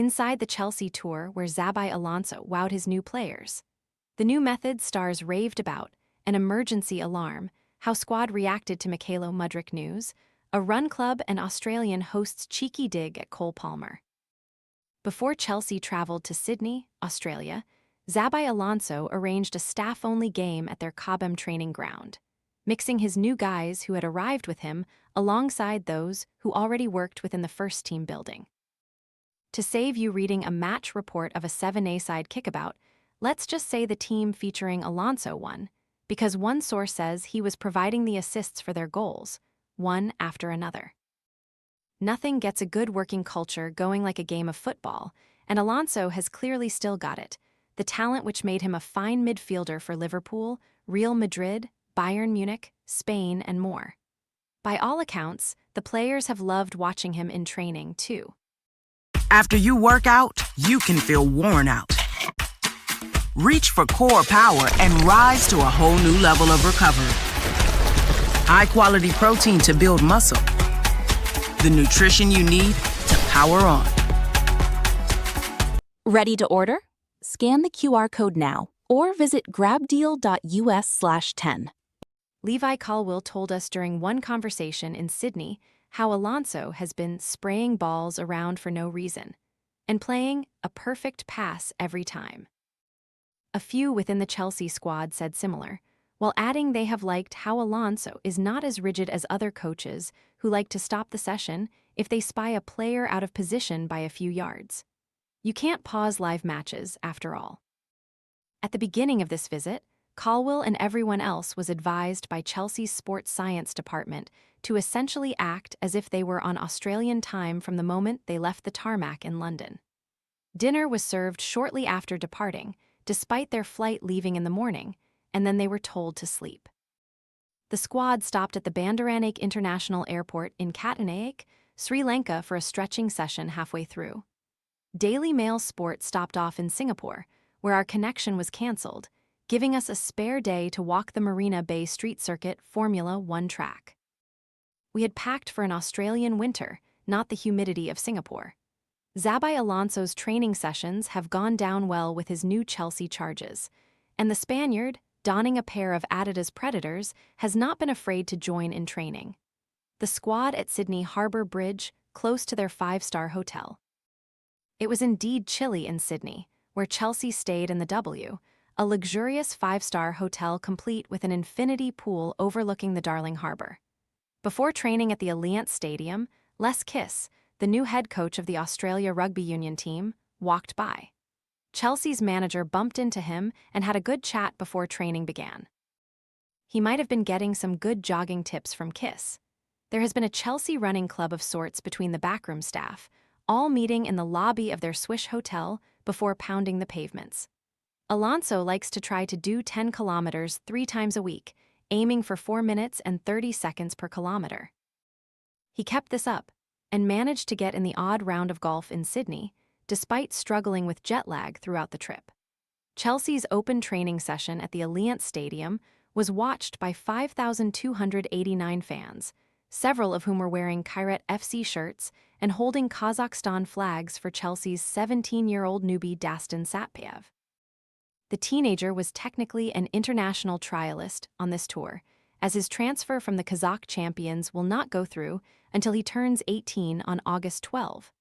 inside the Chelsea tour where Xabi Alonso wowed his new players. The new method stars raved about, an emergency alarm, how squad reacted to Mykhailo Mudryk news, a run club and Australian host's cheeky dig at Cole Palmer. Before Chelsea travelled to Sydney, Australia, Xabi Alonso arranged a staff-only game at their Cobham training ground, mixing his new guys who had arrived with him alongside those who already worked within the first-team building. To save you reading a match report of a 7A-side kickabout, let's just say the team featuring Alonso won, because one source says he was providing the assists for their goals, one after another. Nothing gets a good working culture going like a game of football, and Alonso has clearly still got it, the talent which made him a fine midfielder for Liverpool, Real Madrid, Bayern Munich, Spain, and more. By all accounts, the players have loved watching him in training, too. After you work out, you can feel worn out. Reach for core power and rise to a whole new level of recovery. High-quality protein to build muscle. The nutrition you need to power on. Ready to order? Scan the QR code now or visit grabdeal.us/10. Levi Colwill told us during one conversation in Sydney how Alonso has been spraying balls around for no reason and playing a perfect pass every time. A few within the Chelsea squad said similar, while adding they have liked how Alonso is not as rigid as other coaches who like to stop the session if they spy a player out of position by a few yards. You can't pause live matches, after all. At the beginning of this visit, Colwill and everyone else was advised by Chelsea's sports science department to essentially act as if they were on Australian time from the moment they left the tarmac in London. Dinner was served shortly after departing, despite their flight leaving in the morning, and then they were told to sleep. The squad stopped at the Bandaranaike International Airport in Katanaik, Sri Lanka for a stretching session halfway through. Daily Mail Sport stopped off in Singapore, where our connection was cancelled, giving us a spare day to walk the Marina Bay Street Circuit Formula 1 track. We had packed for an Australian winter, not the humidity of Singapore. Xabi Alonso's training sessions have gone down well with his new Chelsea charges, and the Spaniard, donning a pair of Adidas Predators, has not been afraid to join in training. The squad at Sydney Harbour Bridge, close to their 5-star hotel. It was indeed chilly in Sydney, where Chelsea stayed in the W, a luxurious 5-star hotel complete with an infinity pool overlooking the Darling Harbour. Before training at the Allianz Stadium, Les Kiss, the new head coach of the Australia Rugby Union team, walked by. Chelsea's manager bumped into him and had a good chat before training began. He might have been getting some good jogging tips from Kiss. There has been a Chelsea running club of sorts between the backroom staff, all meeting in the lobby of their Swish hotel before pounding the pavements. Alonso likes to try to do 10 kilometers 3 times a week, aiming for 4 minutes and 30 seconds per kilometer. He kept this up and managed to get in the odd round of golf in Sydney, despite struggling with jet lag throughout the trip. Chelsea's open training session at the Allianz Stadium was watched by 5,289 fans, several of whom were wearing Kairat FC shirts and holding Kazakhstan flags for Chelsea's 17-year-old newbie Dastin Satpayev. The teenager was technically an international trialist on this tour, as his transfer from the Kazakh champions will not go through until he turns 18 on August 12.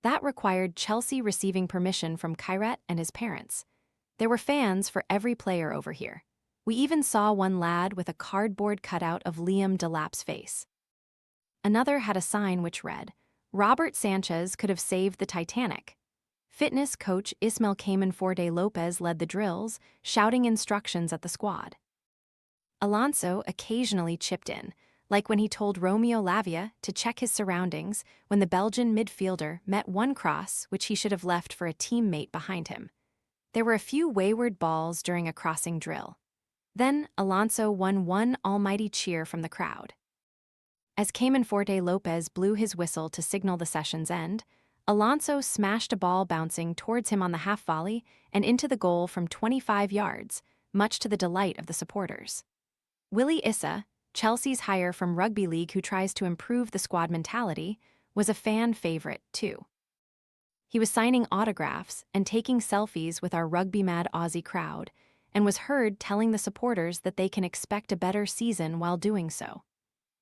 That required Chelsea receiving permission from Kairat and his parents. There were fans for every player over here. We even saw one lad with a cardboard cutout of Liam Delap's face. Another had a sign which read, "Robert Sanchez could have saved the Titanic." Fitness coach Ismael Cayman Forde Lopez led the drills, shouting instructions at the squad. Alonso occasionally chipped in, like when he told Romeo Lavia to check his surroundings when the Belgian midfielder met one cross which he should have left for a teammate behind him. There were a few wayward balls during a crossing drill. Then Alonso won one almighty cheer from the crowd. As Cayman Forte Lopez blew his whistle to signal the session's end, Alonso smashed a ball bouncing towards him on the half volley and into the goal from 25 yards, much to the delight of the supporters. Willie Issa, Chelsea's hire from Rugby League who tries to improve the squad mentality, was a fan favorite too. He was signing autographs and taking selfies with our rugby-mad Aussie crowd, and was heard telling the supporters that they can expect a better season while doing so.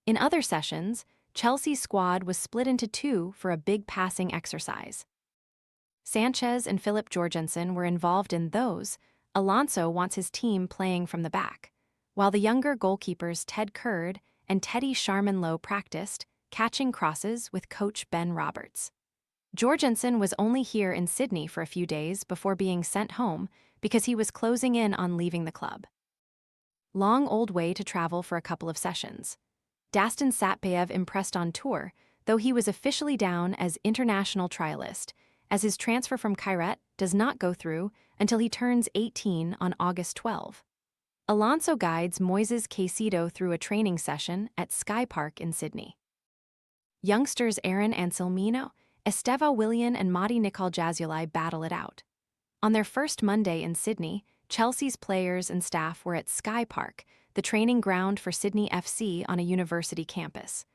In other sessions, Chelsea's squad was split into two for a big passing exercise. Sanchez and Philip Jorgensen were involved in those. Alonso wants his team playing from the back, while the younger goalkeepers Ted Curd and Teddy Sharman-Lowe practiced, catching crosses with coach Ben Roberts. Jorgensen was only here in Sydney for a few days before being sent home because he was closing in on leaving the club. Long old way to travel for a couple of sessions. Dastin Satpayev impressed on tour, though he was officially down as international trialist, as his transfer from Kairat does not go through until he turns 18 on August 12. Alonso guides Moises Caicedo through a training session at Sky Park in Sydney. Youngsters Aaron Anselmino, Estevão Willian and Mykhailo Mudryk battle it out. On their first Monday in Sydney, Chelsea's players and staff were at Sky Park, the training ground for Sydney FC on a university campus.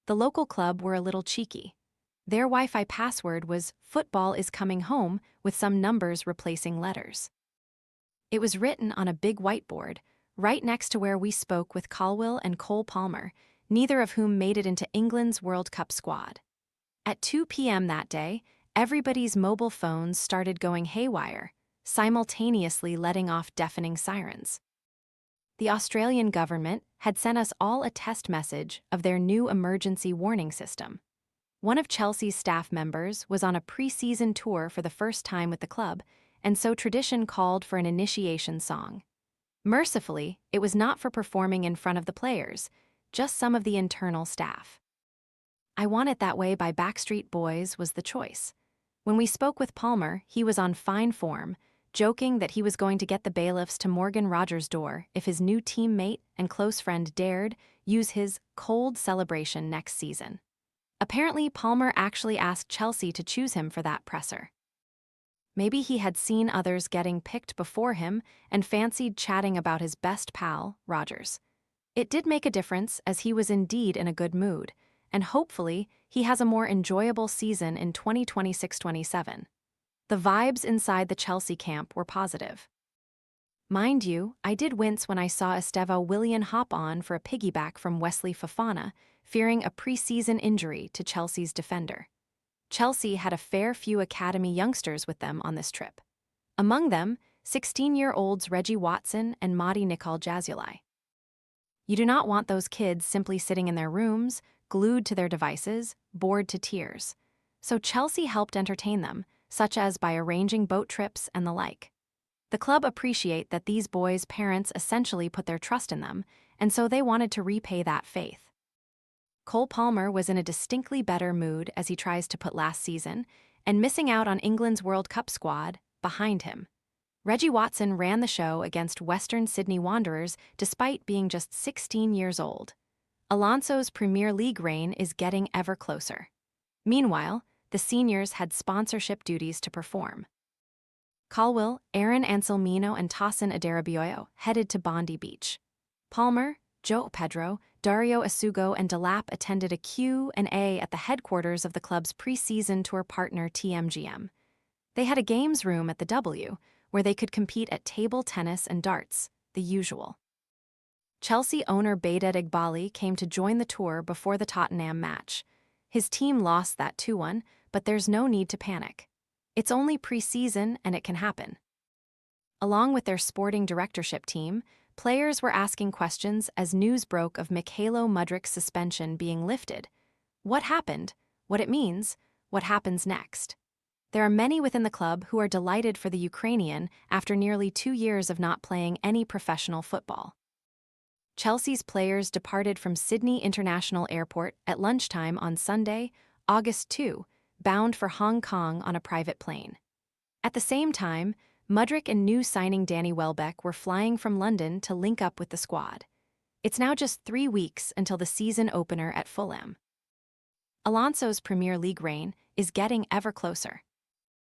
The local club were a little cheeky. Their Wi-Fi password was "Football is coming home" with some numbers replacing letters. It was written on a big whiteboard, right next to where we spoke with Colwill and Cole Palmer, neither of whom made it into England's World Cup squad. At 2 p.m. that day, everybody's mobile phones started going haywire, simultaneously letting off deafening sirens. The Australian government had sent us all a test message of their new emergency warning system. One of Chelsea's staff members was on a pre-season tour for the first time with the club, and so tradition called for an initiation song. Mercifully, it was not for performing in front of the players, just some of the internal staff. "I Want It That Way" by Backstreet Boys was the choice. When we spoke with Palmer, he was on fine form, joking that he was going to get the bailiffs to Morgan Rogers' door if his new teammate and close friend dared use his cold celebration next season. Apparently, Palmer actually asked Chelsea to choose him for that presser. Maybe he had seen others getting picked before him and fancied chatting about his best pal, Rogers. It did make a difference, as he was indeed in a good mood, and hopefully he has a more enjoyable season in 2026-27. The vibes inside the Chelsea camp were positive. Mind you, I did wince when I saw Estevão Willian hop on for a piggyback from Wesley Fofana, fearing a pre-season injury to Chelsea's defender. Chelsea had a fair few academy youngsters with them on this trip. Among them, 16-year-olds Reggie Watson and Mykhailo Mudryk. You do not want those kids simply sitting in their rooms, glued to their devices, bored to tears. So Chelsea helped entertain them, such as by arranging boat trips and the like. The club appreciate that these boys' parents essentially put their trust in them, and so they wanted to repay that faith. Cole Palmer was in a distinctly better mood as he tries to put last season, and missing out on England's World Cup squad, behind him. Reggie Watson ran the show against Western Sydney Wanderers despite being just 16 years old. Alonso's Premier League reign is getting ever closer. Meanwhile, the seniors had sponsorship duties to perform. Colwill, Aaron Anselmino and Tosin Adarabioyo headed to Bondi Beach. Palmer, Joe Pedro, Dario Asugo and Delap attended a Q&A at the headquarters of the club's pre-season tour partner TMGM. They had a games room at the W, where they could compete at table tennis and darts, the usual. Chelsea owner Baided Igbali came to join the tour before the Tottenham match. His team lost that 2-1, but there's no need to panic. It's only pre-season and it can happen. Along with their sporting directorship team, players were asking questions as news broke of Mykhailo Mudryk's suspension being lifted. What happened? What it means? What happens next? There are many within the club who are delighted for the Ukrainian after nearly 2 years of not playing any professional football. Chelsea's players departed from Sydney International Airport at lunchtime on Sunday, August 2, bound for Hong Kong on a private plane. At the same time, Mudryk and new signing Danny Welbeck were flying from London to link up with the squad. It's now just 3 weeks until the season opener at Fulham. Alonso's Premier League reign is getting ever closer.